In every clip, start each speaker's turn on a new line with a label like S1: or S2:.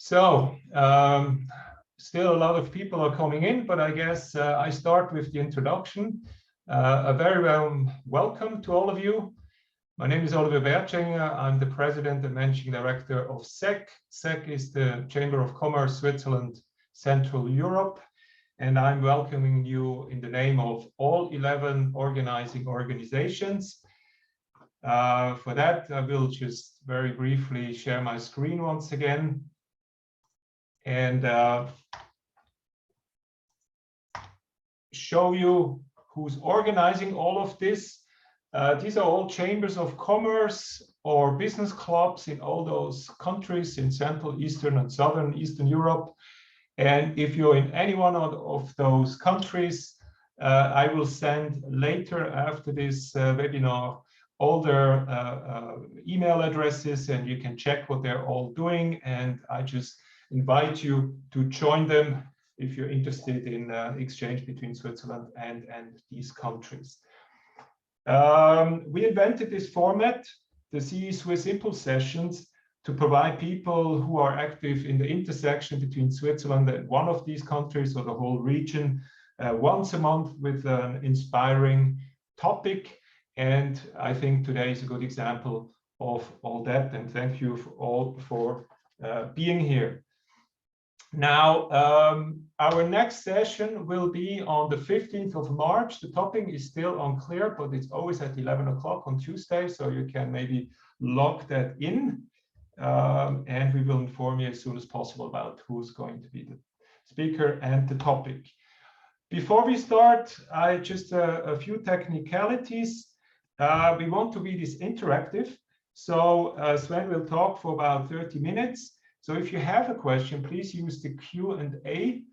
S1: So, still a lot of people are coming in, but I guess I start with the introduction. A very warm welcome to all of you. My name is Oliver Bertschinger. I'm the President and Managing Director of SEC. SEC is the Chamber of Commerce Switzerland Central Europe, and I'm welcoming you in the name of all 11 organizing organizations. For that, I will just very briefly share my screen once again. And show you who's organizing all of this. These are all chambers of commerce or business clubs in all those countries in Central, Eastern, and Southern Eastern Europe. And if you're in any one of those countries, I will send later after this webinar all their email addresses, and you can check what they're all doing. And I just invite you to join them if you're interested in exchange between Switzerland and these countries. We invented this format, the CEE-Swiss Impulse Sessions, to provide people who are active in the intersection between Switzerland and one of these countries or the whole region once a month with an inspiring topic. And I think today is a good example of all that. And thank you all for being here. Now, our next session will be on the 15th of March. The topic is still unclear, but it's always at 11 o'clock on Tuesday, so you can maybe log that in. And we will inform you as soon as possible about who's going to be the speaker and the topic. Before we start, just a few technicalities. We want to be this interactive. So Sven will talk for about 30 minutes. So if you have a question, please use the Q&A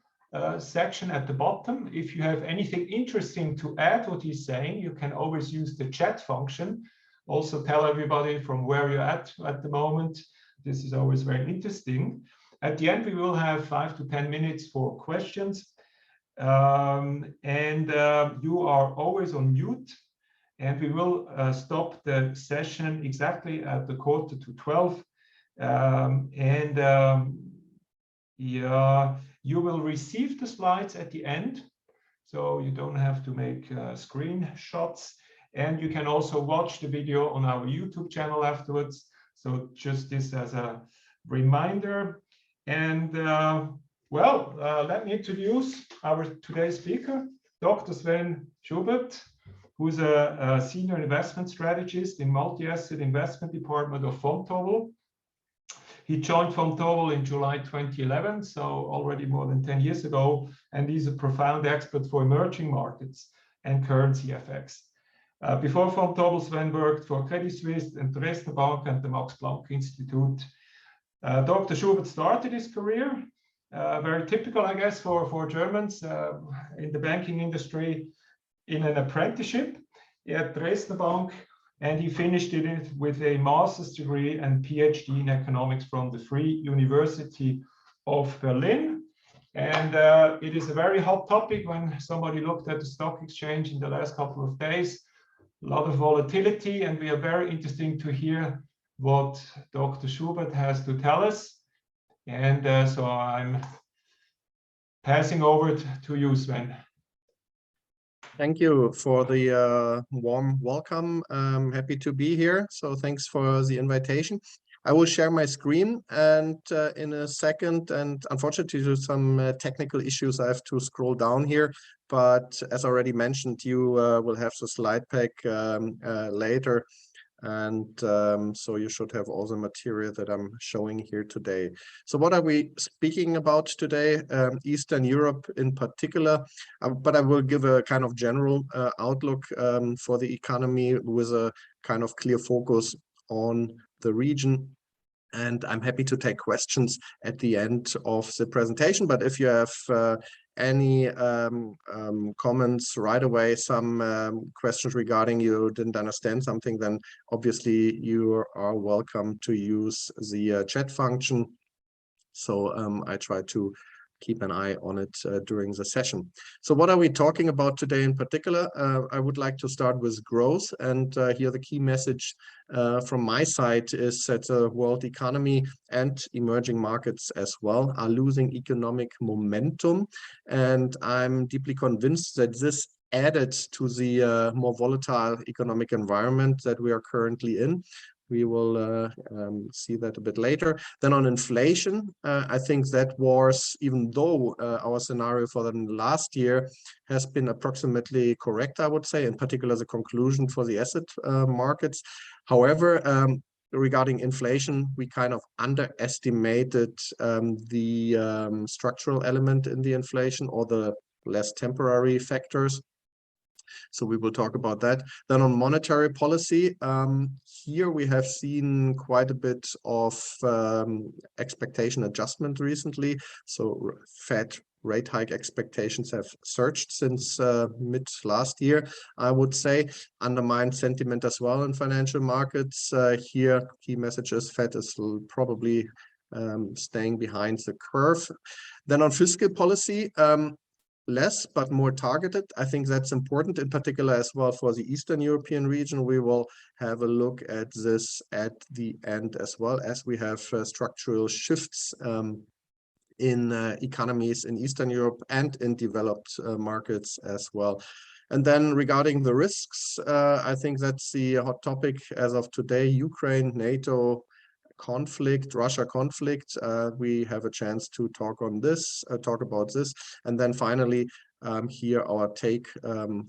S1: section at the bottom. If you have anything interesting to add what he's saying, you can always use the chat function. Also tell everybody from where you're at the moment. This is always very interesting. At the end, we will have 5 to 10 minutes for questions. You are always on mute. And we will stop the session exactly at the 11:45. Yeah, you will receive the slides at the end, so you don't have to make screenshots. And you can also watch the video on our YouTube channel afterwards. So just this as a reminder. And let me introduce our today's speaker, Dr. Sven Schubert, who's a senior investment strategist in multi-asset investment department of Vontobel. He joined Vontobel in July 2011, so already more than 10 years ago, and he's a profound expert for emerging markets and currency FX. Before Vontobel, Sven worked for Credit Suisse and Dresdner Bank and the Max Planck Institute. Dr. Schubert started his career, very typical, I guess, for Germans in the banking industry, in an apprenticeship at Dresdner Bank, and he finished it with a master's degree and PhD in economics from the Free University of Berlin. And it is a very hot topic when somebody looked at the stock exchange in the last couple of days. A lot of volatility, and we are very interested to hear what Dr. Schubert has to tell us. And so I'm passing over to you, Sven.
S2: Thank you for the warm welcome. I'm happy to be here. So thanks for the invitation. I will share my screen and in a second, and unfortunately due to some technical issues, I have to scroll down here. But as already mentioned, you will have the slide pack later. And so you should have all the material that I'm showing here today. So what are we speaking about today? Eastern Europe in particular, but I will give a kind of general outlook for the economy with a kind of clear focus on the region. And I'm happy to take questions at the end of the presentation. But if you have any comments right away, some questions regarding you didn't understand something, then obviously you are welcome to use the chat function. So I try to keep an eye on it during the session. So what are we talking about today in particular? I would like to start with growth, and here the key message from my side is that the world economy and emerging markets as well are losing economic momentum, and I'm deeply convinced that this added to the more volatile economic environment that we are currently in. We will see that a bit later. Then on inflation, I think that was, even though our scenario for the last year has been approximately correct, I would say, in particular the conclusion for the asset markets. However, regarding inflation, we kind of underestimated the structural element in the inflation, or the less temporary factors. So we will talk about that. Then on monetary policy, here we have seen quite a bit of expectation adjustment recently. So Fed rate hike expectations have surged since mid last year, I would say, undermined sentiment as well in financial markets. Here, key messages: Fed is probably staying behind the curve. Then on fiscal policy, less but more targeted. I think that's important, in particular as well for the Eastern European region. We will have a look at this at the end, as well as we have structural shifts in economies in Eastern Europe and in developed markets as well. And then regarding the risks, I think that's the hot topic as of today: Ukraine, NATO conflict, Russia conflict. We have a chance to talk about this, and then finally here our take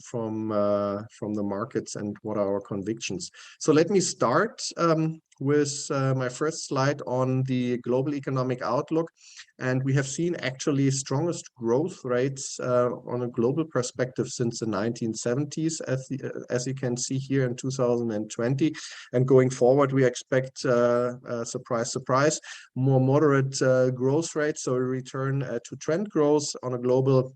S2: from the markets and what are our convictions. So let me start with my first slide on the global economic outlook, and we have seen actually strongest growth rates on a global perspective since the 1970s, as you can see here in 2020. And going forward, we expect surprise, surprise, more moderate growth rates, so a return to trend growth on a global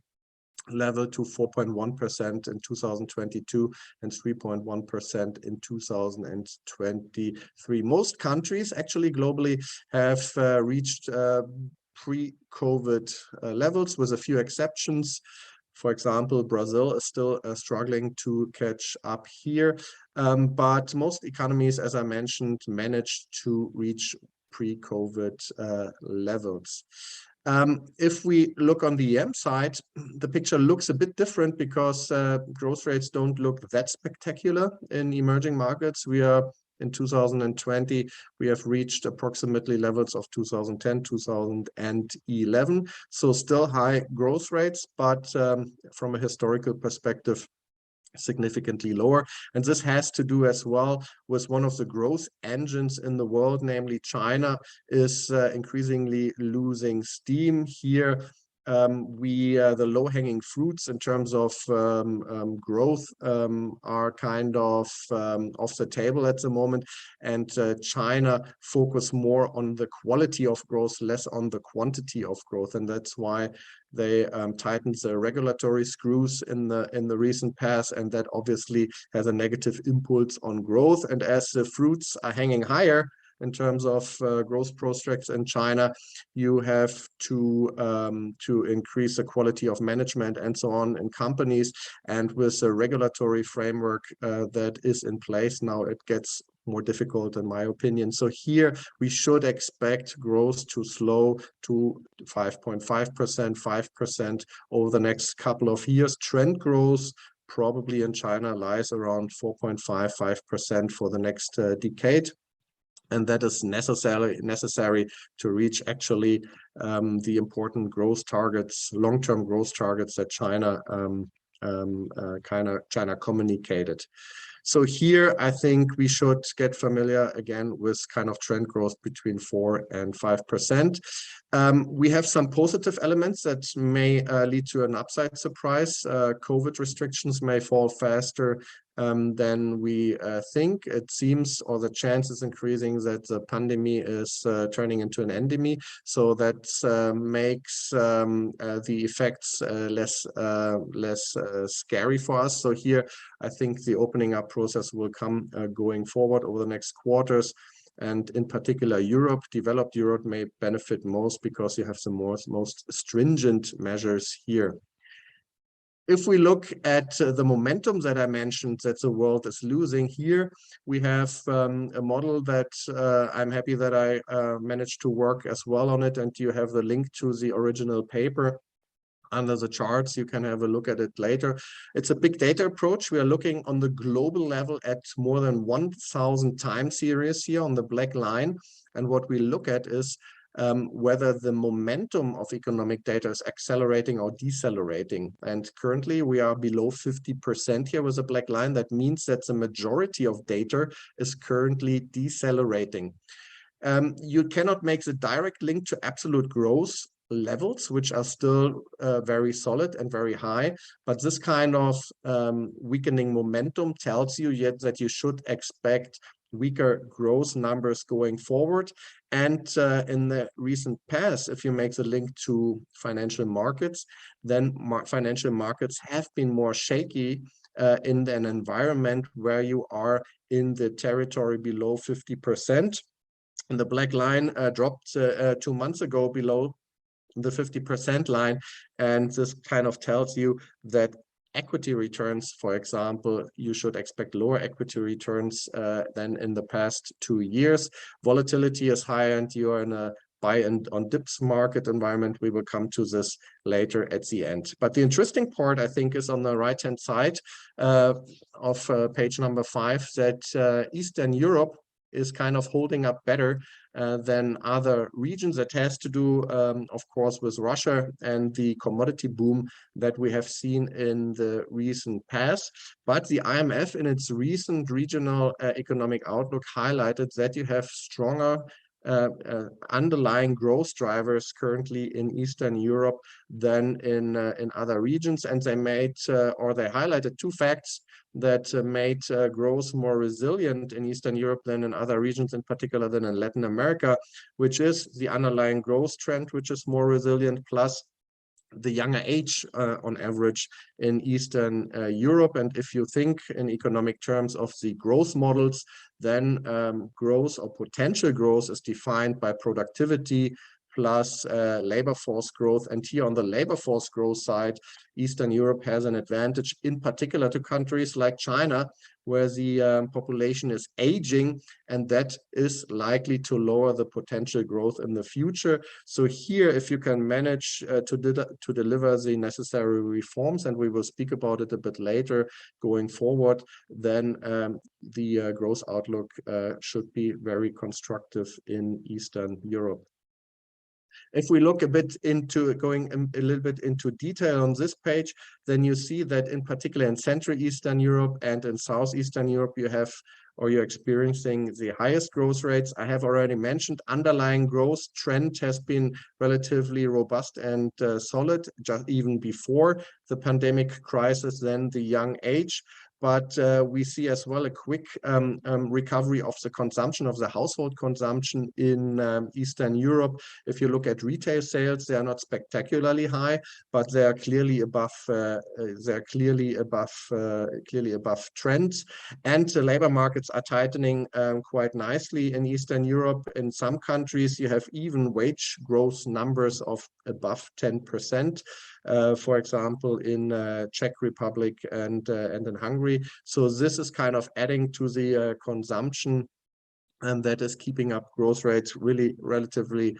S2: level to 4.1% in 2022 and 3.1% in 2023. Most countries actually globally have reached pre-COVID levels, with a few exceptions. For example, Brazil is still struggling to catch up here, but most economies, as I mentioned, managed to reach pre-COVID levels. If we look on the EM side, the picture looks a bit different, because growth rates don't look that spectacular in emerging markets. We are in 2020, we have reached approximately levels of 2010, 2011. So still high growth rates, but from a historical perspective, significantly lower. And this has to do as well with one of the growth engines in the world, namely China, is increasingly losing steam. Here the low-hanging fruits in terms of growth are kind of off the table at the moment, and China focus more on the quality of growth, less on the quantity of growth, and that's why they tightened the regulatory screws in the recent past, and that obviously has a negative impulse on growth. And as the fruits are hanging higher in terms of growth prospects in China, you have to increase the quality of management and so on in companies. And with a regulatory framework that is in place now, it gets more difficult, in my opinion. So here we should expect growth to slow to 5.5%, 5% over the next couple of years. Trend growth probably in China lies around 4.5%, 5% for the next decade. And that is necessary to reach actually the important growth targets, long-term growth targets that China communicated. So here, I think we should get familiar again with kind of trend growth between 4 and 5%. We have some positive elements that may lead to an upside surprise. COVID restrictions may fall faster than we think. It seems, or the chance is increasing, that the pandemic is turning into an endemic. So that makes the effects less scary for us. So here, I think the opening up process will come going forward over the next quarters. And in particular, Europe, developed Europe may benefit most because you have the most stringent measures here. If we look at the momentum that I mentioned that the world is losing here, we have a model that I'm happy that I managed to work as well on it, and you have the link to the original paper under the charts. You can have a look at it later. It's a big data approach. We are looking on the global level at more than 1,000 time series here on the black line. And what we look at is whether the momentum of economic data is accelerating or decelerating. And currently we are below 50% here with a black line. That means that the majority of data is currently decelerating. You cannot make the direct link to absolute growth levels, which are still very solid and very high, but this kind of weakening momentum tells you yet that you should expect weaker growth numbers going forward. And in the recent past, if you make the link to financial markets, then financial markets have been more shaky in an environment where you are in the territory below 50%. And the black line dropped 2 months ago below the 50% line, and this kind of tells you that equity returns, for example, you should expect lower equity returns than in the past 2 years. Volatility is high, and you are in a buy and on dips market environment. We will come to this later at the end. But the interesting part, I think, is on the right-hand side of page number 5, that Eastern Europe is kind of holding up better than other regions. That has to do, of course, with Russia and the commodity boom that we have seen in the recent past. But the IMF, in its recent regional economic outlook, highlighted that you have stronger underlying growth drivers currently in Eastern Europe than in other regions. And they made, or they highlighted 2 facts that made growth more resilient in Eastern Europe than in other regions, in particular than in Latin America, which is the underlying growth trend, which is more resilient, plus the younger age on average in Eastern Europe. And if you think in economic terms of the growth models, then growth or potential growth is defined by productivity plus labor force growth. And here on the labor force growth side, Eastern Europe has an advantage, in particular to countries like China, where the population is aging, and that is likely to lower the potential growth in the future. So here, if you can manage to deliver the necessary reforms, and we will speak about it a bit later going forward, then the growth outlook should be very constructive in Eastern Europe. If we look a bit into going a little bit into detail on this page, then you see that in particular in Central Eastern Europe and in Southeastern Europe, you have, or you're experiencing the highest growth rates. I have already mentioned underlying growth trend has been relatively robust and solid, just even before the pandemic crisis, then the young age. But we see as well a quick recovery of the consumption, of the household consumption in Eastern Europe. If you look at retail sales, they are not spectacularly high, but they are clearly above. Clearly above trends. And the labor markets are tightening quite nicely in Eastern Europe. In some countries, you have even wage growth numbers of above 10%. For example, in Czech Republic and in Hungary. So this is kind of adding to the consumption, and that is keeping up growth rates really relatively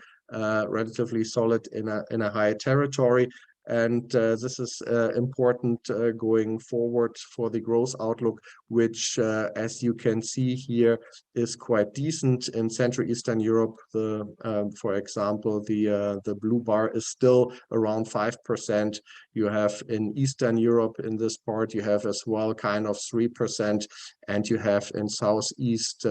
S2: solid in a high territory. And this is important going forward for the growth outlook, which, as you can see here, is quite decent. In Central Eastern Europe, for example, the blue bar is still around 5%. You have in Eastern Europe, in this part, you have as well kind of 3%, and you have in Southeast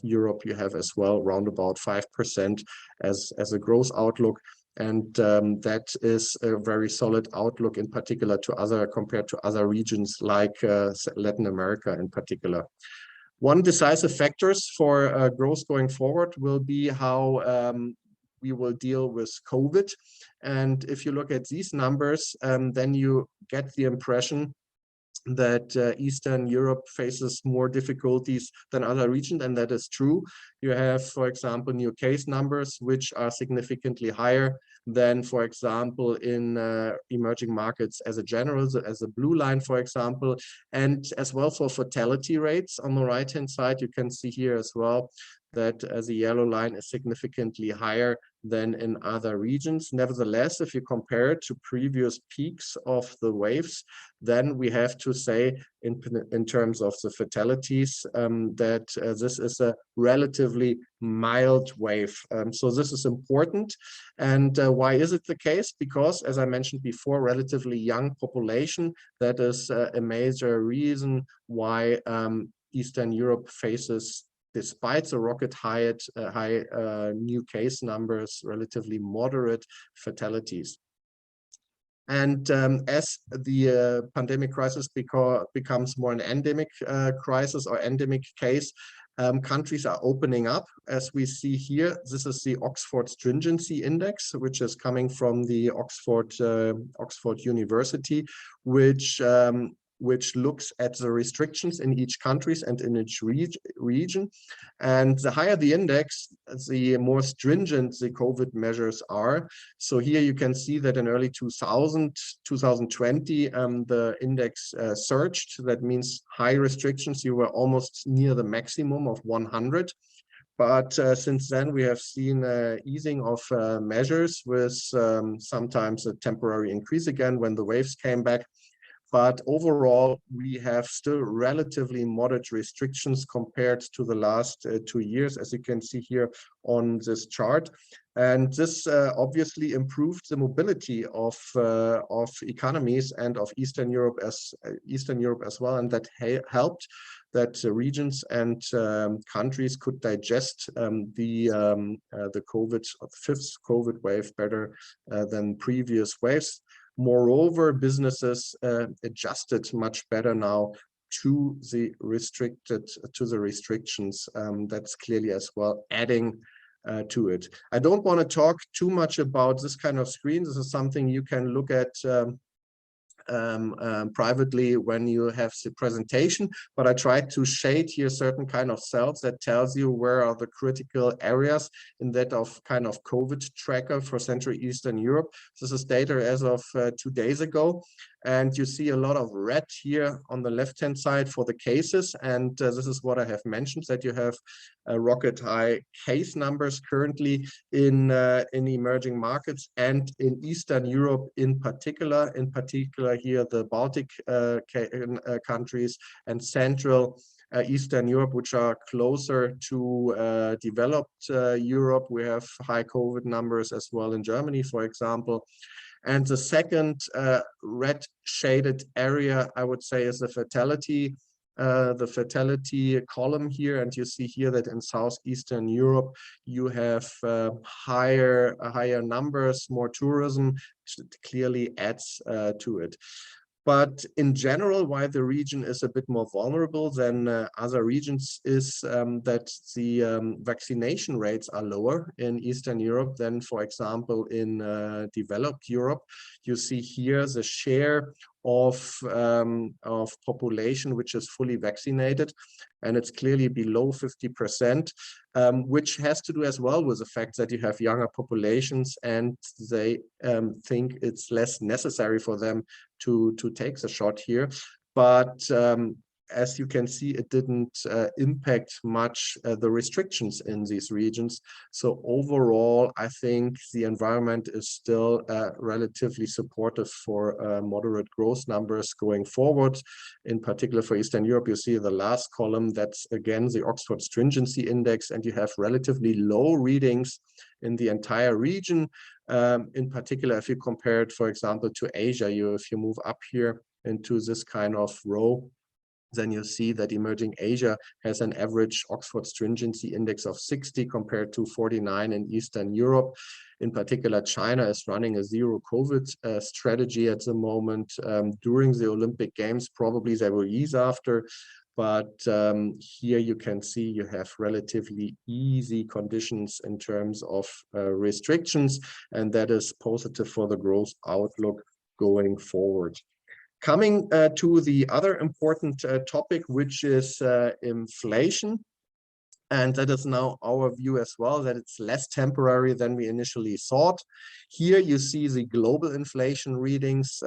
S2: Europe, you have as well around about 5% as a growth outlook. And that is a very solid outlook, in particular compared to other regions like Latin America in particular. One decisive factors for growth going forward will be how we will deal with COVID. And if you look at these numbers, then you get the impression that Eastern Europe faces more difficulties than other regions, and that is true. You have, for example, new case numbers, which are significantly higher than, for example, in emerging markets as a general, as a blue line, for example, and as well for fatality rates. On the right-hand side, you can see here as well that the yellow line is significantly higher than in other regions. Nevertheless, if you compare it to previous peaks of the waves, then we have to say in terms of the fatalities that this is a relatively mild wave. So this is important. And why is it the case? Because, as I mentioned before, relatively young population, that is a major reason why Eastern Europe faces, despite the rocket high new case numbers, relatively moderate fatalities. And as the pandemic crisis becomes more an endemic crisis or endemic case, countries are opening up, as we see here. This is the Oxford Stringency Index, which is coming from the Oxford University, which looks at the restrictions in each countries and in each region. And the higher the index, the more stringent the COVID measures are. So here you can see that in early 2020, the index surged. That means high restrictions. You were almost near the maximum of 100. But since then, we have seen easing of measures with sometimes a temporary increase again when the waves came back. But overall, we have still relatively moderate restrictions compared to the last 2 years, as you can see here on this chart. And this obviously improved the mobility of economies and of Eastern Europe as well, and that helped that regions and countries could digest the fifth COVID wave better than previous waves. Moreover, businesses adjusted much better now to the restrictions. That's clearly as well adding to it. I don't want to talk too much about this kind of screen. This is something you can look at privately when you have the presentation, but I tried to shade here certain kind of cells that tells you where are the critical areas in that of kind of COVID tracker for Central Eastern Europe. This is data as of 2 days ago, and you see a lot of red here on the left-hand side for the cases, and this is what I have mentioned, that you have rocket high case numbers currently in emerging markets and in Eastern Europe in particular here the Baltic countries and Central Eastern Europe, which are closer to developed Europe. We have high COVID numbers as well in Germany, for example. And the second red shaded area, I would say, is the fatality column here. And you see here that in Southeastern Europe, you have higher numbers, more tourism, which clearly adds to it. But in general, why the region is a bit more vulnerable than other regions is that the vaccination rates are lower in Eastern Europe than, for example, in developed Europe. You see here the share of population which is fully vaccinated, and it's clearly below 50%, which has to do as well with the fact that you have younger populations and they think it's less necessary for them to take the shot here. But as you can see, it didn't impact much the restrictions in these regions. So overall, I think the environment is still relatively supportive for moderate growth numbers going forward. In particular for Eastern Europe, you see the last column, that's again the Oxford Stringency Index, and you have relatively low readings in the entire region. In particular, if you compare it, for example, to Asia, if you move up here into this kind of row, then you see that emerging Asia has an average Oxford Stringency Index of 60 compared to 49 in Eastern Europe. In particular, China is running a zero COVID strategy at the moment. During the Olympic Games, probably they will ease after. But here you can see you have relatively easy conditions in terms of restrictions, and that is positive for the growth outlook going forward. Coming to the other important topic, which is inflation. And that is now our view as well, that it's less temporary than we initially thought. Here you see the global inflation readings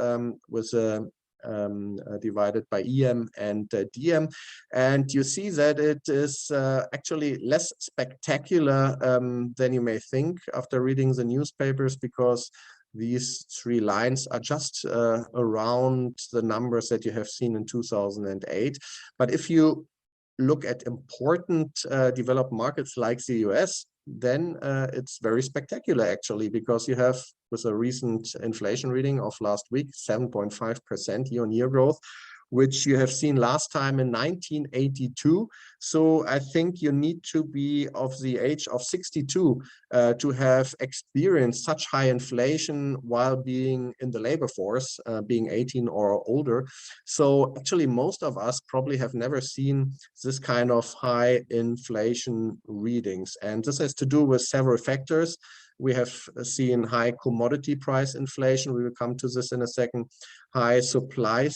S2: with divided by EM and DM. And you see that it is actually less spectacular than you may think after reading the newspapers, because these three lines are just around the numbers that you have seen in 2008. But if you look at important developed markets like the US, then it's very spectacular actually, because you have, with a recent inflation reading of last week, 7.5% year-on-year growth, which you have seen last time in 1982. So I think you need to be of the age of 62 to have experienced such high inflation while being in the labor force, being 18 or older. So actually most of us probably have never seen this kind of high inflation readings. And this has to do with several factors. We have seen high commodity price inflation. We will come to this in a second. High supply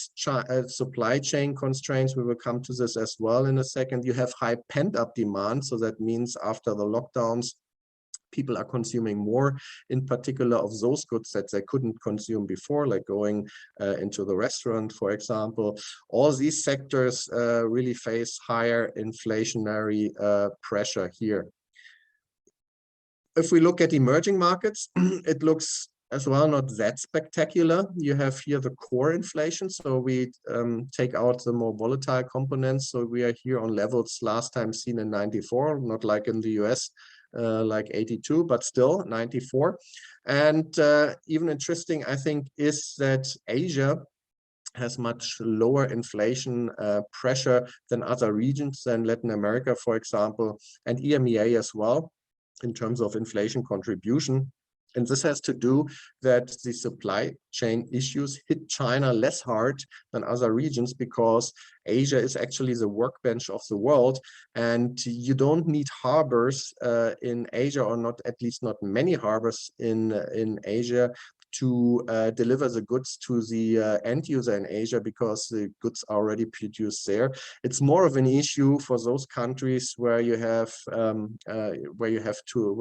S2: chain constraints. We will come to this as well in a second. You have high pent-up demand. So that means after the lockdowns, people are consuming more, in particular of those goods that they couldn't consume before, like going into the restaurant, for example. All these sectors really face higher inflationary pressure here. If we look at emerging markets, it looks as well not that spectacular. You have here the core inflation. So we take out the more volatile components. So we are here on levels last time seen in 94, not like in the US, like 82, but still 94. And even interesting, I think, is that Asia has much lower inflation pressure than other regions, than Latin America, for example, and EMEA as well, in terms of inflation contribution. And this has to do that the supply chain issues hit China less hard than other regions, because Asia is actually the workbench of the world, and you don't need harbors in Asia, or not, at least not many harbors in Asia, to deliver the goods to the end user in Asia, because the goods are already produced there. It's more of an issue for those countries where you have where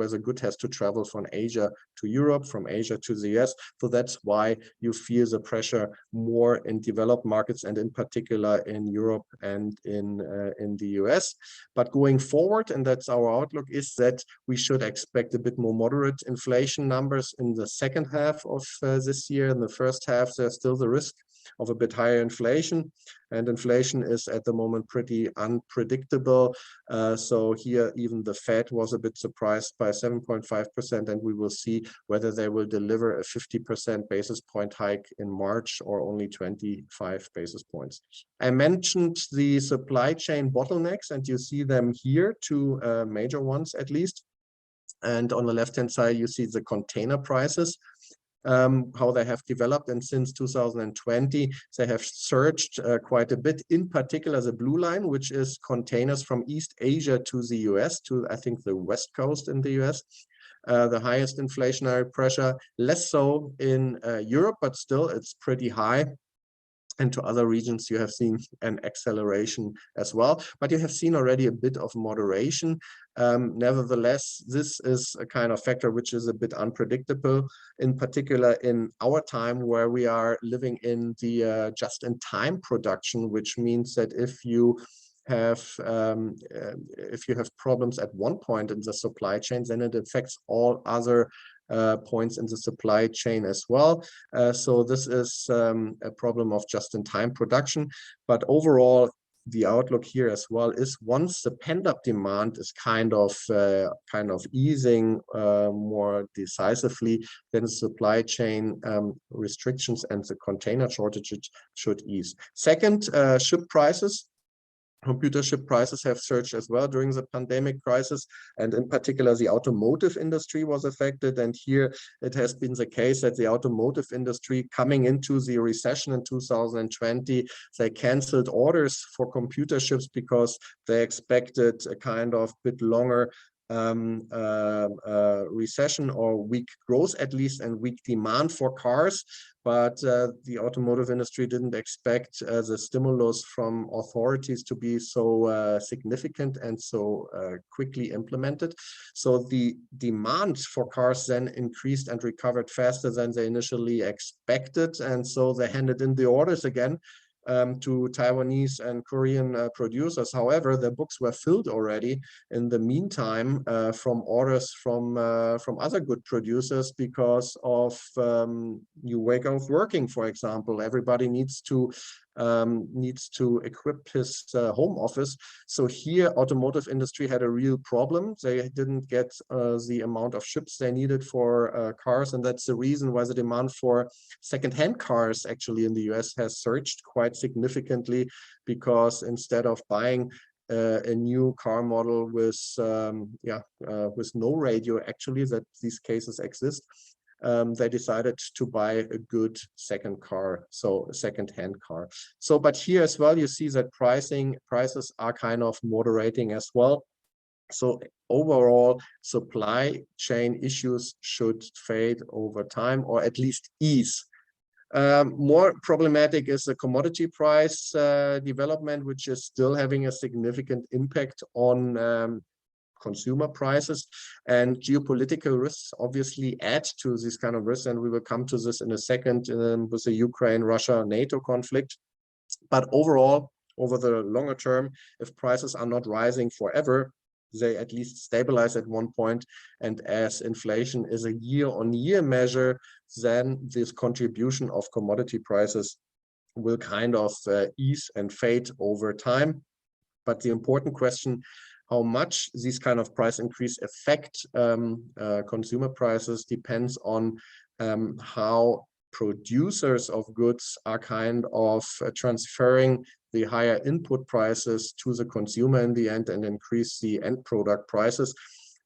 S2: the good has to travel from Asia to Europe, from Asia to the US. So that's why you feel the pressure more in developed markets, and in particular in Europe and in the US. But going forward, and that's our outlook, is that we should expect a bit more moderate inflation numbers in the second half of this year. In the first half, there's still the risk of a bit higher inflation, and inflation is at the moment pretty unpredictable. So here even the Fed was a bit surprised by 7.5%, and we will see whether they will deliver a 50% basis point hike in March or only 25 basis points. I mentioned the supply chain bottlenecks, and you see them here, two major ones at least. And on the left-hand side, you see the container prices, how they have developed. And since 2020, they have surged quite a bit, in particular the blue line, which is containers from East Asia to the US, to I think the West Coast in the US. The highest inflationary pressure, less so in Europe, but still it's pretty high. And to other regions, you have seen an acceleration as well, but you have seen already a bit of moderation. Nevertheless, this is a kind of factor which is a bit unpredictable, in particular in our time, where we are living in the just-in-time production, which means that if you have problems at one point in the supply chain, then it affects all other points in the supply chain as well. So this is a problem of just-in-time production. But overall, the outlook here as well is, once the pent-up demand is kind of easing more decisively, then the supply chain restrictions and the container shortages should ease. Second, ship prices. Computer chip prices have surged as well during the pandemic crisis, and in particular the automotive industry was affected. And here it has been the case that the automotive industry, coming into the recession in 2020, they canceled orders for computer chips because they expected a kind of bit longer recession or weak growth at least, and weak demand for cars. But the automotive industry didn't expect the stimulus from authorities to be so significant and so quickly implemented. So the demand for cars then increased and recovered faster than they initially expected. And so they handed in the orders again to Taiwanese and Korean producers. However, their books were filled already in the meantime from orders from other good producers because of new way of working, for example. Everybody needs to equip his home office. So here, automotive industry had a real problem. They didn't get the amount of chips they needed for cars, and that's the reason why the demand for second-hand cars actually in the US has surged quite significantly, because instead of buying a new car model with no radio, actually, that these cases exist, they decided to buy a good second car, so a second-hand car. So, but here as well, you see that prices are kind of moderating as well. So overall, supply chain issues should fade over time, or at least ease. More problematic is the commodity price development, which is still having a significant impact on consumer prices, and geopolitical risks obviously add to this kind of risk, and we will come to this in a second with the Ukraine, Russia, NATO conflict. But overall, over the longer term, if prices are not rising forever, they at least stabilize at one point, and as inflation is a year-on-year measure, then this contribution of commodity prices will kind of ease and fade over time. But the important question, how much these kind of price increase affect consumer prices, depends on how producers of goods are kind of transferring the higher input prices to the consumer in the end and increase the end product prices.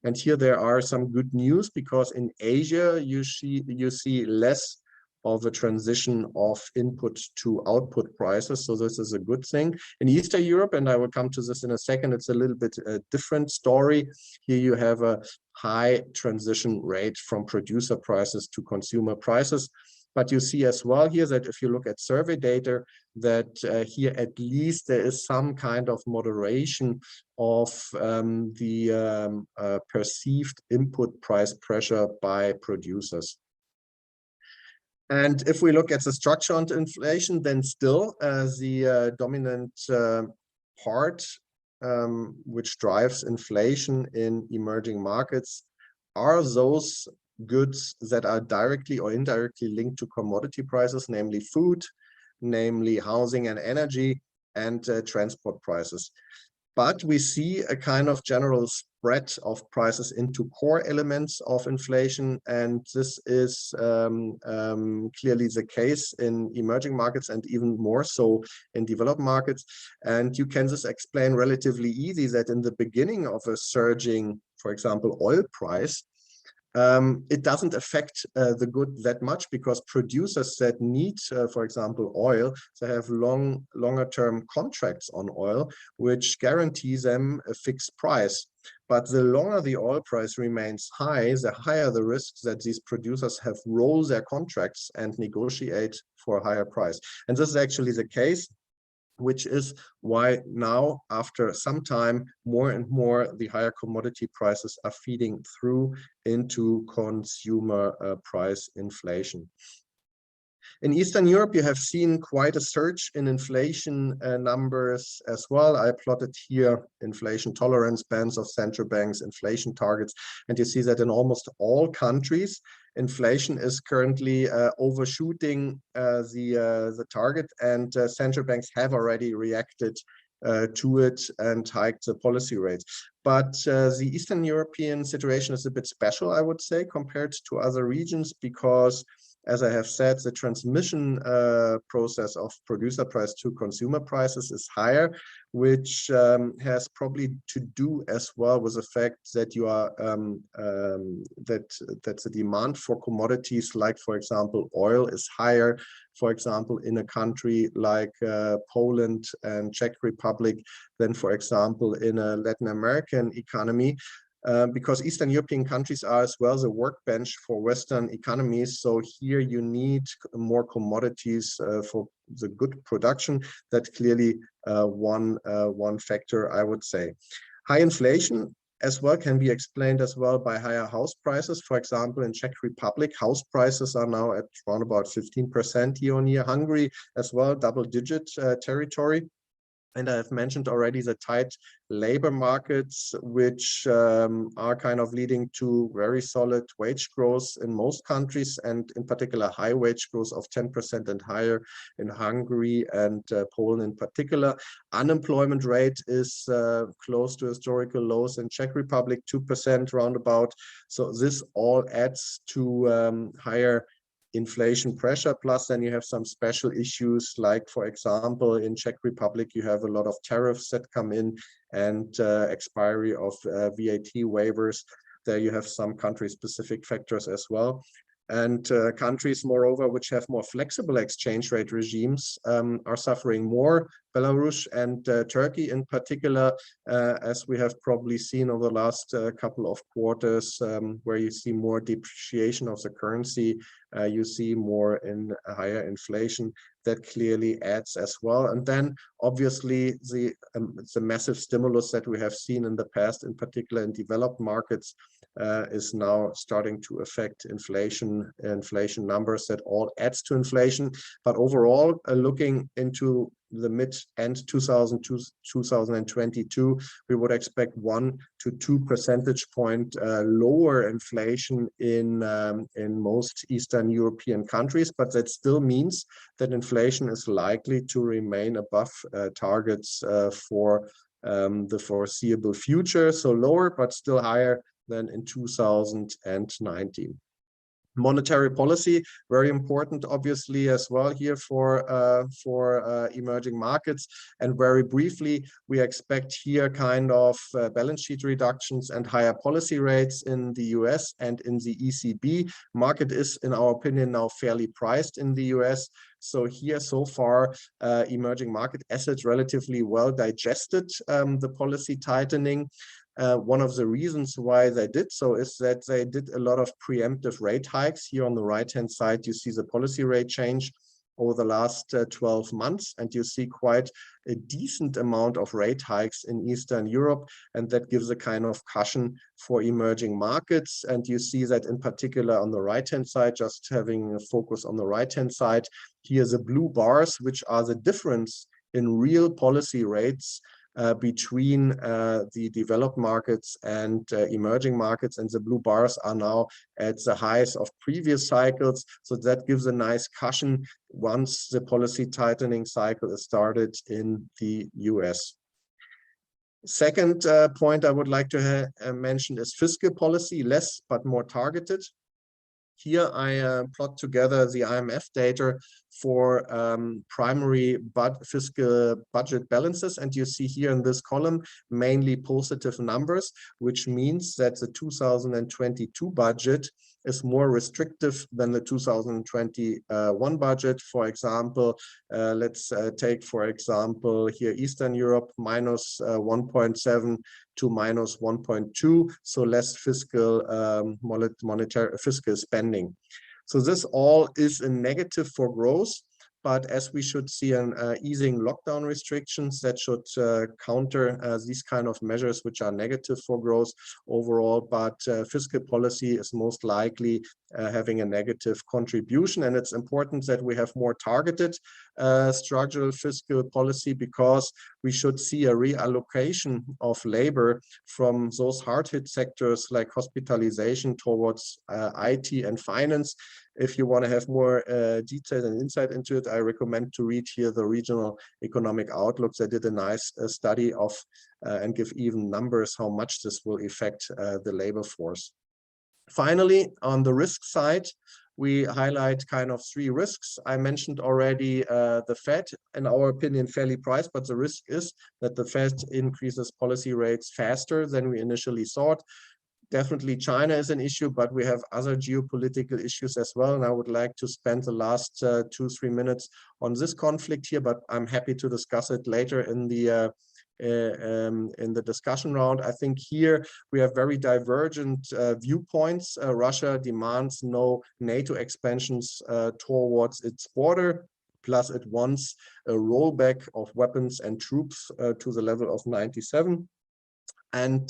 S2: And here there are some good news, because in Asia you see less of a transition of input to output prices. So this is a good thing. In Eastern Europe, and I will come to this in a second, it's a little bit a different story. Here you have a high transition rate from producer prices to consumer prices. But you see as well here that if you look at survey data, that here at least there is some kind of moderation of the perceived input price pressure by producers. And if we look at the structure of inflation, then still the dominant part which drives inflation in emerging markets are those goods that are directly or indirectly linked to commodity prices, namely food, namely housing and energy, and transport prices. But we see a kind of general spread of prices into core elements of inflation, and this is clearly the case in emerging markets and even more so in developed markets. And you can just explain relatively easy that in the beginning of a surging, for example, oil price, it doesn't affect the good that much, because producers that need, for example, oil, they have longer term contracts on oil, which guarantees them a fixed price. But the longer the oil price remains high, the higher the risks that these producers have roll their contracts and negotiate for a higher price. And this is actually the case, which is why now, after some time, more and more the higher commodity prices are feeding through into consumer price inflation. In Eastern Europe, you have seen quite a surge in inflation numbers as well. I plotted here inflation tolerance bands of central banks, inflation targets, and you see that in almost all countries, inflation is currently overshooting the target, and central banks have already reacted to it and hiked the policy rates. But the Eastern European situation is a bit special, I would say, compared to other regions, because, as I have said, the transmission process of producer price to consumer prices is higher, which has probably to do as well with the fact that you are that the demand for commodities, like, for example, oil, is higher, for example, in a country like Poland and Czech Republic than, for example, in a Latin American economy. because Eastern European countries are as well the workbench for Western economies. So here you need more commodities for the good production. That's clearly one factor, I would say. High inflation as well can be explained as well by higher house prices. For example, in Czech Republic, house prices are now at around about 15% year on year. Hungary as well, double-digit territory. And I have mentioned already the tight labor markets, which are kind of leading to very solid wage growth in most countries, and in particular high wage growth of 10% and higher in Hungary and Poland in particular. Unemployment rate is close to historical lows in Czech Republic, 2% roundabout. So this all adds to higher inflation pressure. Plus then you have some special issues, like for example in Czech Republic you have a lot of tariffs that come in, and expiry of VAT waivers. There you have some country specific factors as well. And countries, moreover, which have more flexible exchange rate regimes are suffering more. Belarus and Turkey in particular, as we have probably seen over the last couple of quarters, where you see more depreciation of the currency, you see more in higher inflation. That clearly adds as well. And then obviously the massive stimulus that we have seen in the past, in particular in developed markets, is now starting to affect inflation numbers. That all adds to inflation. But overall, looking into the mid-end 2022, we would expect 1 to 2 percentage point lower inflation in most Eastern European countries, but that still means that inflation is likely to remain above targets for the foreseeable future. So lower, but still higher than in 2019. Monetary policy, very important, obviously, as well here for emerging markets. And very briefly, we expect here kind of balance sheet reductions and higher policy rates in the US and in the ECB. Market is, in our opinion, now fairly priced in the US. So here, so far, emerging market assets relatively well digested the policy tightening. One of the reasons why they did so is that they did a lot of preemptive rate hikes. Here on the right-hand side, you see the policy rate change over the last 12 months, and you see quite a decent amount of rate hikes in Eastern Europe, and that gives a kind of cushion for emerging markets. And you see that in particular on the right-hand side, just having a focus on the right-hand side, here the blue bars, which are the difference in real policy rates between the developed markets and emerging markets, and the blue bars are now at the highs of previous cycles. So that gives a nice cushion once the policy tightening cycle is started in the US. Second point I would like to mention is fiscal policy, less but more targeted. Here I plot together the IMF data for primary fiscal budget balances, and you see here in this column mainly positive numbers, which means that the 2022 budget is more restrictive than the 2021 budget. For example, let's take, for example, here Eastern Europe, minus 1.7 to minus 1.2, so less fiscal monetary fiscal spending. So this all is a negative for growth, but as we should see an easing lockdown restrictions, that should counter these kind of measures which are negative for growth overall. But fiscal policy is most likely having a negative contribution, and it's important that we have more targeted structural fiscal policy, because we should see a reallocation of labor from those hard-hit sectors like hospitalization towards IT and finance. If you want to have more detail and insight into it, I recommend to read here the regional economic outlooks. They did a nice study of and give even numbers how much this will affect the labor force. Finally, on the risk side, we highlight kind of 3 risks. I mentioned already the Fed, in our opinion, fairly priced, but the risk is that the Fed increases policy rates faster than we initially thought. Definitely China is an issue, but we have other geopolitical issues as well. And I would like to spend the last 2-3 minutes on this conflict here, but I'm happy to discuss it later in the in the discussion round. I think here we have very divergent viewpoints. Russia demands no NATO expansions towards its border, plus it wants a rollback of weapons and troops to the level of 97. And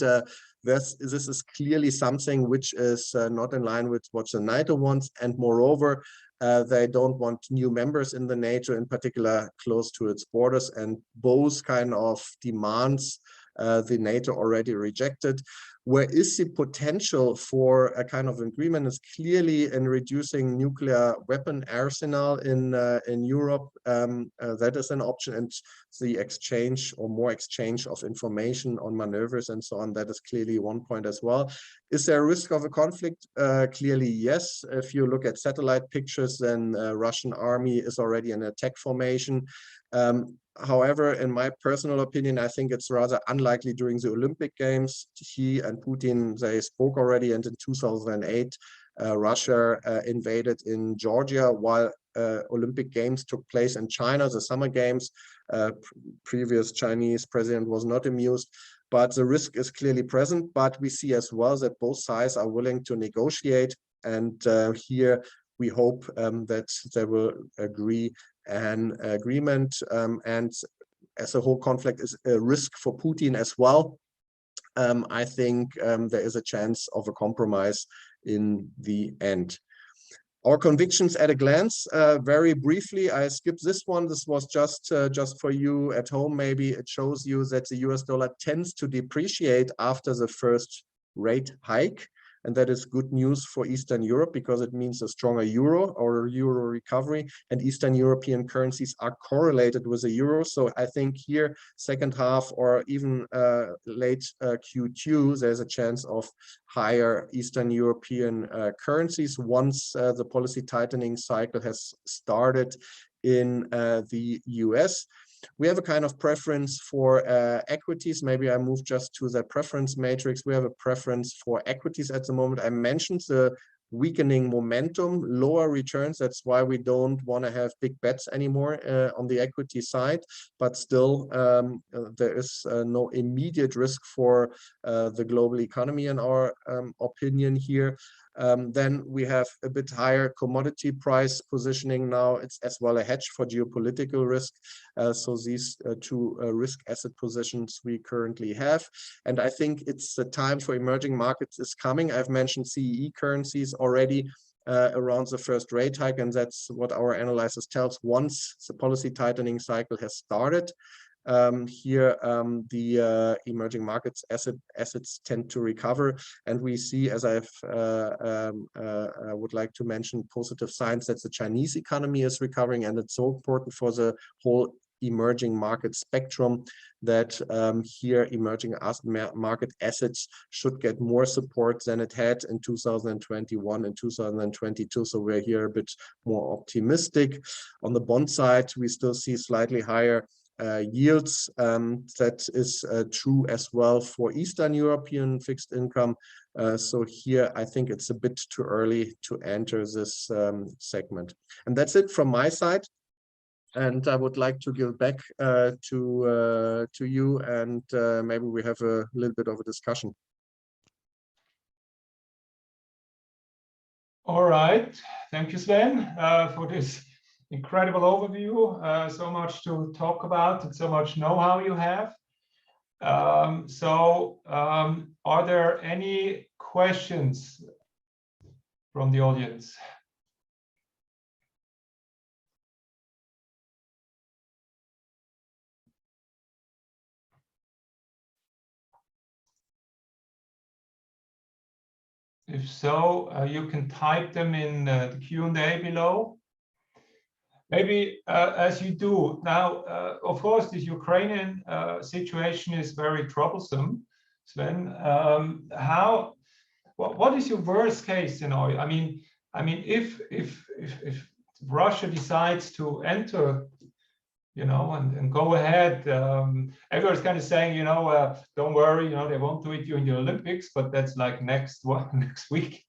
S2: this is clearly something which is not in line with what the NATO wants. And moreover, they don't want new members in the NATO, in particular close to its borders. And both kind of demands the NATO already rejected. Where is the potential for a kind of agreement is clearly in reducing nuclear weapon arsenal in Europe. That is an option, and the exchange or more exchange of information on maneuvers and so on. That is clearly one point as well. Is there a risk of a conflict? Clearly, yes. If you look at satellite pictures, then Russian army is already in attack formation. However, in my personal opinion, I think it's rather unlikely during the Olympic Games. He and Putin, they spoke already, and in 2008, Russia invaded in Georgia while Olympic Games took place in China, the Summer Games. Previous Chinese president was not amused, but the risk is clearly present. But we see as well that both sides are willing to negotiate, and here we hope that they will agree an agreement, and as a whole conflict is a risk for Putin as well. I think there is a chance of a compromise in the end. Our convictions at a glance, very briefly, I skipped this one. This was just for you at home. Maybe it shows you that the US dollar tends to depreciate after the first rate hike. And that is good news for Eastern Europe because it means a stronger euro or euro recovery, and Eastern European currencies are correlated with the euro. So I think here, second half or even late Q2, there's a chance of higher Eastern European currencies once the policy tightening cycle has started in the US. We have a kind of preference for equities. Maybe I move just to the preference matrix. We have a preference for equities at the moment. I mentioned the weakening momentum, lower returns. That's why we don't want to have big bets anymore on the equity side. But still, there is no immediate risk for the global economy in our opinion here. Then we have a bit higher commodity price positioning now. It's as well a hedge for geopolitical risk. So these two risk asset positions we currently have. And I think it's the time for emerging markets is coming. I've mentioned CEE currencies already around the first rate hike, and that's what our analysis tells once the policy tightening cycle has started. Here the emerging markets assets tend to recover, and we see, as I would like to mention, positive signs that the Chinese economy is recovering, and it's so important for the whole emerging market spectrum that here emerging market assets should get more support than it had in 2021 and 2022. So we're here a bit more optimistic. On the bond side, we still see slightly higher yields. That is true as well for Eastern European fixed income. So here I think it's a bit too early to enter this segment. And that's it from my side. And I would like to give back to you, and maybe we have a little bit of a discussion.
S1: All right, thank you, Sven, for this incredible overview. So much to talk about and so much know-how you have. Are there any questions from the audience? If so, you can type them in the Q&A below. Maybe as you do now, of course, this Ukrainian situation is very troublesome. Sven, what is your worst case scenario? I mean, if Russia decides to enter, you know, and go ahead, everyone's kind of saying, you know, don't worry, you know, they won't do it during the Olympics, but that's like next week.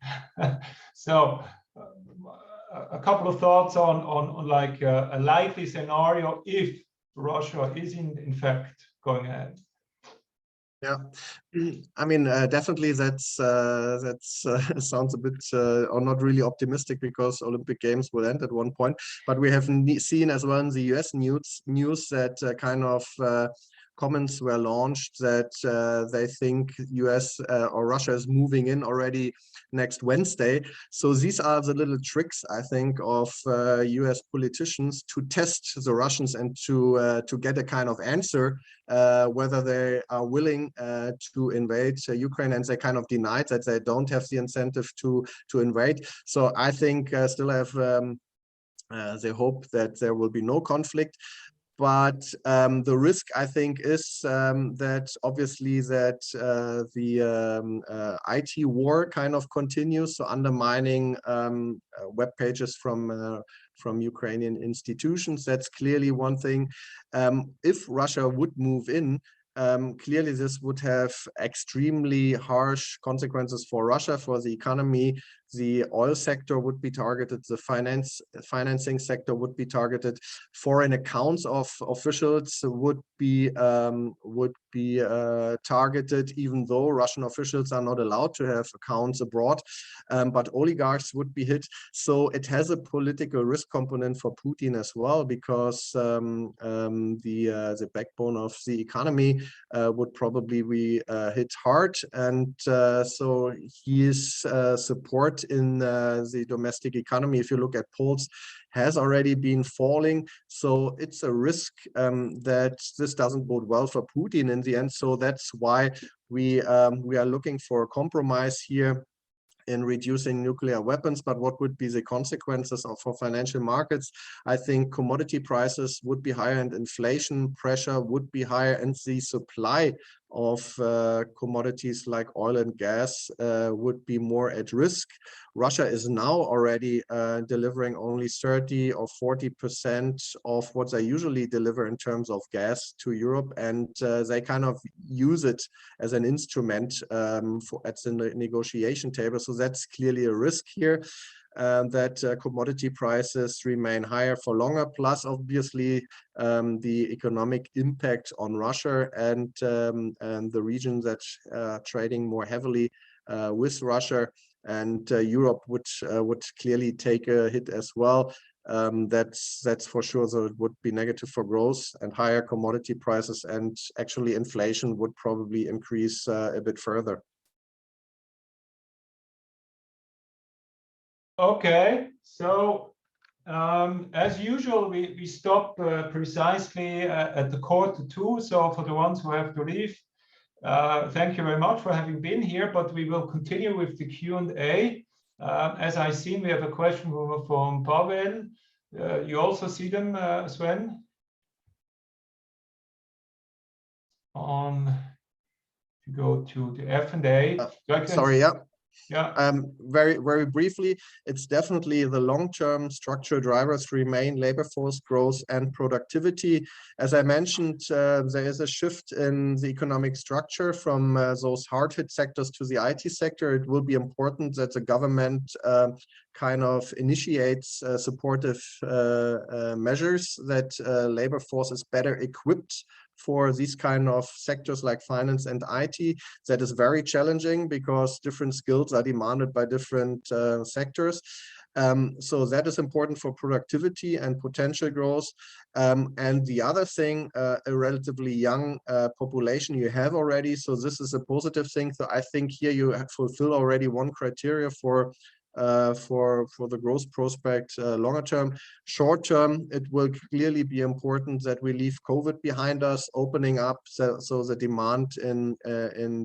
S1: So. A couple of thoughts on like a likely scenario if Russia is in fact going ahead.
S2: Yeah, I mean, definitely that's sounds a bit or not really optimistic, because Olympic Games will end at one point. But we have seen as well in the US news that kind of comments were launched that they think US or Russia is moving in already next Wednesday. So these are the little tricks, I think, of US politicians to test the Russians and to get a kind of answer whether they are willing to invade Ukraine, and they kind of denied that they don't have the incentive to invade. So I think still have they hope that there will be no conflict. But the risk, I think, is that obviously that the IT war kind of continues, so undermining web pages from Ukrainian institutions. That's clearly one thing. If Russia would move in, clearly this would have extremely harsh consequences for Russia, for the economy. The oil sector would be targeted, the financing sector would be targeted, foreign accounts of officials would be targeted, even though Russian officials are not allowed to have accounts abroad, but oligarchs would be hit. So it has a political risk component for Putin as well, because the backbone of the economy would probably be hit hard, and so his support in the domestic economy, if you look at polls, has already been falling. So it's a risk that this doesn't bode well for Putin in the end. So that's why we are looking for a compromise here in reducing nuclear weapons. But what would be the consequences for financial markets? I think commodity prices would be higher and inflation pressure would be higher, and the supply of commodities like oil and gas would be more at risk. Russia is now already delivering only 30 or 40% of what they usually deliver in terms of gas to Europe, and they kind of use it as an instrument at the negotiation table. So that's clearly a risk here. That commodity prices remain higher for longer, plus obviously the economic impact on Russia and the region that trading more heavily with Russia, and Europe would clearly take a hit as well. That's for sure. So it would be negative for growth and higher commodity prices, and actually inflation would probably increase a bit further.
S1: Okay, so as usual, we stop precisely at the 1:45. So for the ones who have to leave, thank you very much for having been here, but we will continue with the Q&A. As I've seen, we have a question from Pavel. You also see them, Sven? If you go to the F&A.
S2: Sorry, yeah.
S1: Yeah.
S2: Very briefly, it's definitely the long-term structural drivers remain labor force growth and productivity. As I mentioned, there is a shift in the economic structure from those hard-hit sectors to the IT sector. It will be important that the government kind of initiates supportive measures, that labor force is better equipped for these kind of sectors like finance and IT. That is very challenging because different skills are demanded by different sectors. So that is important for productivity and potential growth. And the other thing, a relatively young population you have already. So this is a positive thing. So I think here you fulfill already one criteria for the growth prospect longer term. Short term, it will clearly be important that we leave COVID behind us, opening up so the demand in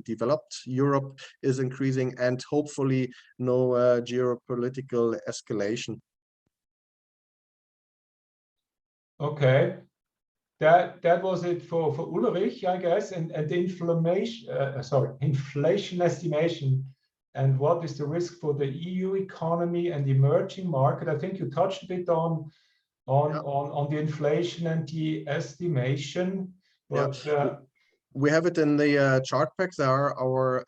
S2: developed Europe is increasing, and hopefully no geopolitical escalation.
S1: Okay, that was it for Ulrich, I guess, and inflation estimation. And what is the risk for the EU economy and emerging market? I think you touched a bit on the inflation and the estimation. But,
S2: yeah. We have it in the chart pack. There are our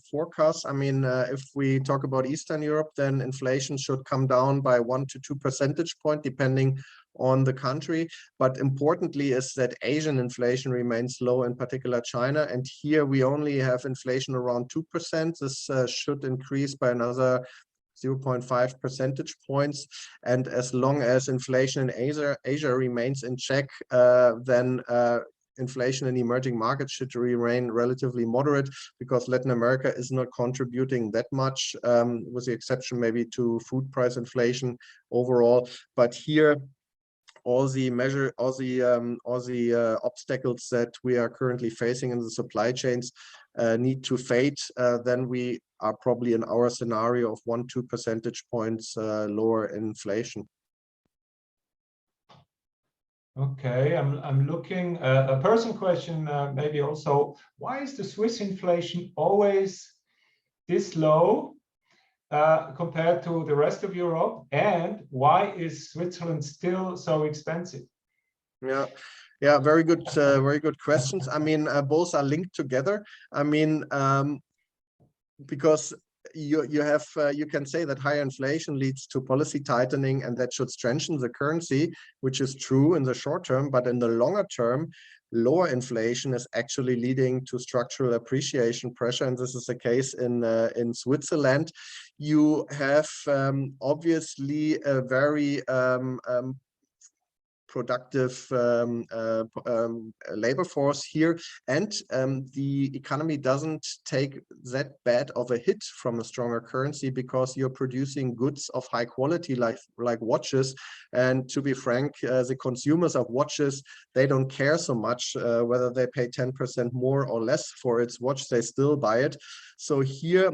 S2: forecasts. I mean, if we talk about Eastern Europe, then inflation should come down by 1 to 2 percentage points, depending on the country. But importantly is that Asian inflation remains low, in particular China. And here we only have inflation around 2%. This should increase by another 0.5 percentage points. And as long as inflation in Asia remains in check, then inflation in emerging markets should remain relatively moderate, because Latin America is not contributing that much, with the exception maybe to food price inflation overall. But here, all the obstacles that we are currently facing in the supply chains need to fade. Then we are probably in our scenario of 1-2 percentage points lower inflation.
S1: Okay, I'm looking a person question, maybe also, why is the Swiss inflation always this low compared to the rest of Europe, and why is Switzerland still so expensive?
S2: Yeah, very good questions. I mean, both are linked together. I mean, because you can say that higher inflation leads to policy tightening, and that should strengthen the currency, which is true in the short term. But in the longer term, lower inflation is actually leading to structural appreciation pressure, and this is the case in Switzerland. You have obviously a very productive labor force here, and the economy doesn't take that bad of a hit from a stronger currency, because you're producing goods of high quality like watches. And to be frank, the consumers of watches, they don't care so much whether they pay 10% more or less for its watch, they still buy it. So here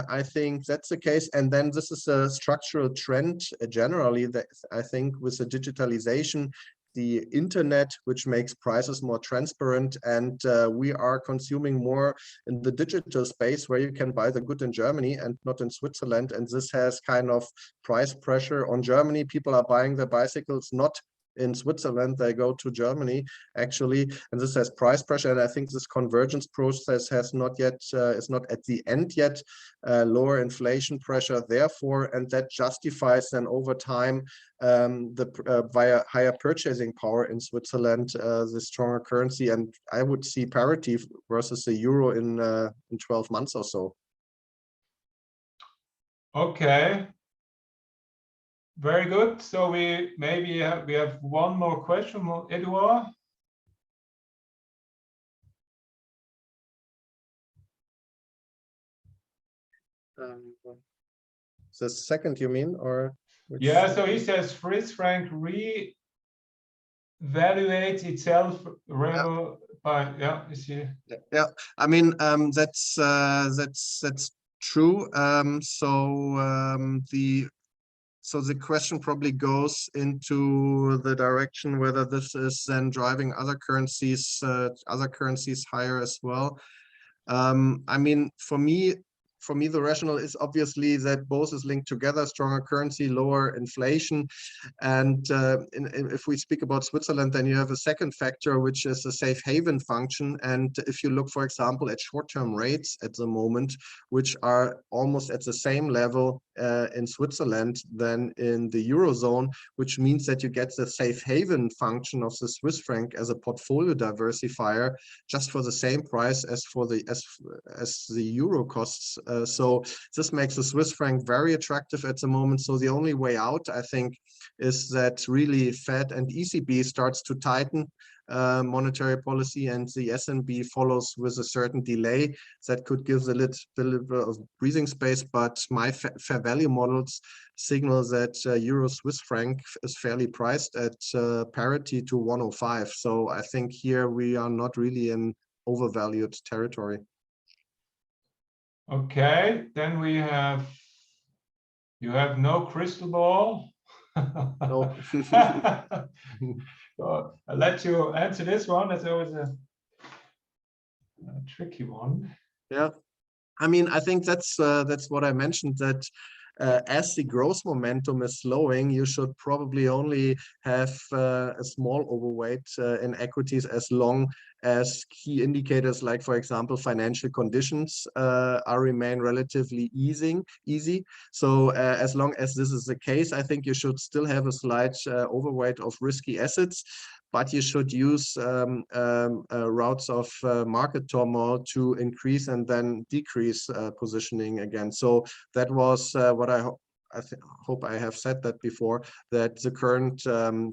S2: I think that's the case. And then this is a structural trend generally, that I think with the digitalization, the internet, which makes prices more transparent, and we are consuming more in the digital space, where you can buy the good in Germany and not in Switzerland. And this has kind of price pressure on Germany. People are buying their bicycles not in Switzerland, they go to Germany actually, and this has price pressure. And I think this convergence process has not yet is not at the end yet. Lower inflation pressure therefore, and that justifies then over time via higher purchasing power in Switzerland, the stronger currency. And I would see parity versus the euro in 12 months or so.
S1: Okay. Very good. So we have one more question from Edouard.
S2: The second, you mean, or which?
S1: Yeah. So he says Swiss franc revaluates itself by is he?
S2: Yeah. I mean, that's true. So the question probably goes into the direction whether this is then driving other currencies higher as well. I mean, for me, the rationale is obviously that both is linked together: stronger currency, lower inflation. And if we speak about Switzerland, then you have a second factor, which is a safe haven function. And if you look, for example, at short-term rates at the moment, which are almost at the same level in Switzerland than in the Eurozone, which means that you get the safe haven function of the Swiss franc as a portfolio diversifier just for the same price as the euro costs. So this makes the Swiss franc very attractive at the moment. So the only way out, I think, is that really Fed and ECB starts to tighten monetary policy, and the SNB follows with a certain delay. That could give a little bit of breathing space, but my fair value models signal that euro Swiss franc is fairly priced at parity to 105. So I think here we are not really in overvalued territory.
S1: Okay, then you have no crystal ball.
S2: No.
S1: So I'll let you answer this one. It's always a tricky one.
S2: Yeah, I mean, I think that's what I mentioned, that as the growth momentum is slowing, you should probably only have a small overweight in equities, as long as key indicators like, for example, financial conditions remain relatively easy. So as long as this is the case, I think you should still have a slight overweight of risky assets, but you should use routes of market turmoil to increase and then decrease positioning again. So that was what I hope I have said that before, that the current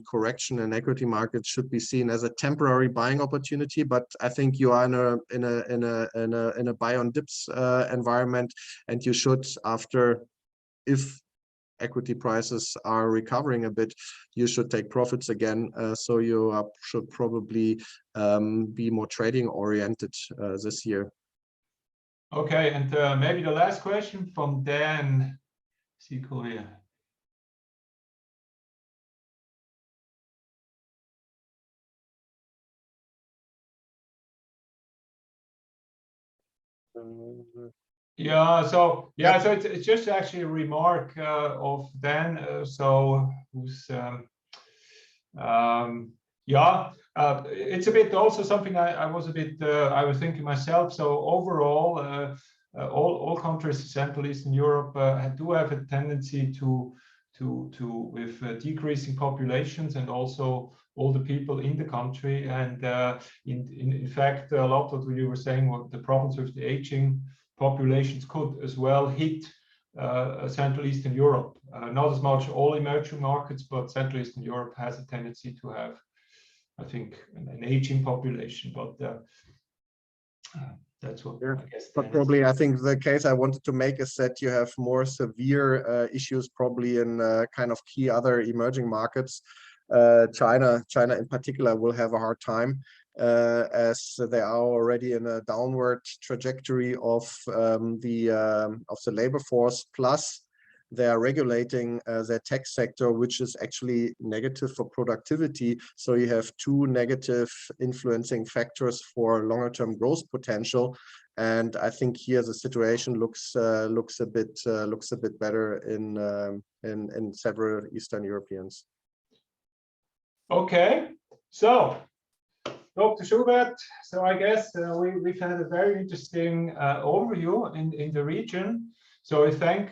S2: correction in equity markets should be seen as a temporary buying opportunity. But I think you are in a buy on dips environment, and you should, after, if equity prices are recovering a bit, you should take profits again. So you should probably be more trading oriented this year.
S1: Okay, and maybe the last question from Dan. Korea. Yeah, so it's just actually a remark of Dan. Who's it's a bit also something I was thinking myself. So overall, all countries in Central Eastern Europe do have a tendency to with decreasing populations, and also all the people in the country. And in fact, a lot of what you were saying, what the problems with the aging populations could as well hit Central Eastern Europe. Not as much all emerging markets, but Central Eastern Europe has a tendency to have, I think, an aging population. But that's what I guess.
S2: But probably, I think the case I wanted to make is that you have more severe issues probably in kind of key other emerging markets. China in particular will have a hard time, as they are already in a downward trajectory of the labor force. Plus, they are regulating their tech sector, which is actually negative for productivity. So you have two negative influencing factors for longer term growth potential. And I think here the situation looks a bit better in several Eastern Europeans.
S1: Okay, so Dr. Schubert, so I guess we've had a very interesting overview in the region. So I thank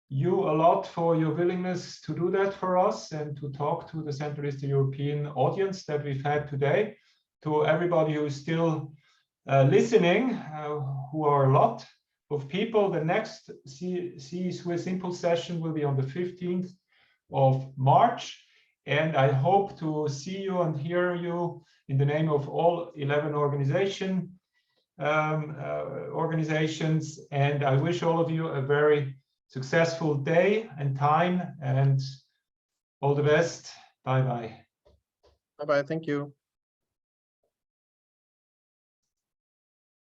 S1: you a lot for your willingness to do that for us and to talk to the Central Eastern European audience that we've had today. To everybody who's still listening, who are a lot of people, the next CEE-Swiss Impulse session will be on the 15th of March. And I hope to see you and hear you in the name of all 11 organizations. And I wish all of you a very successful day and time, and all the best. Bye-bye.
S2: Bye-bye. Thank you.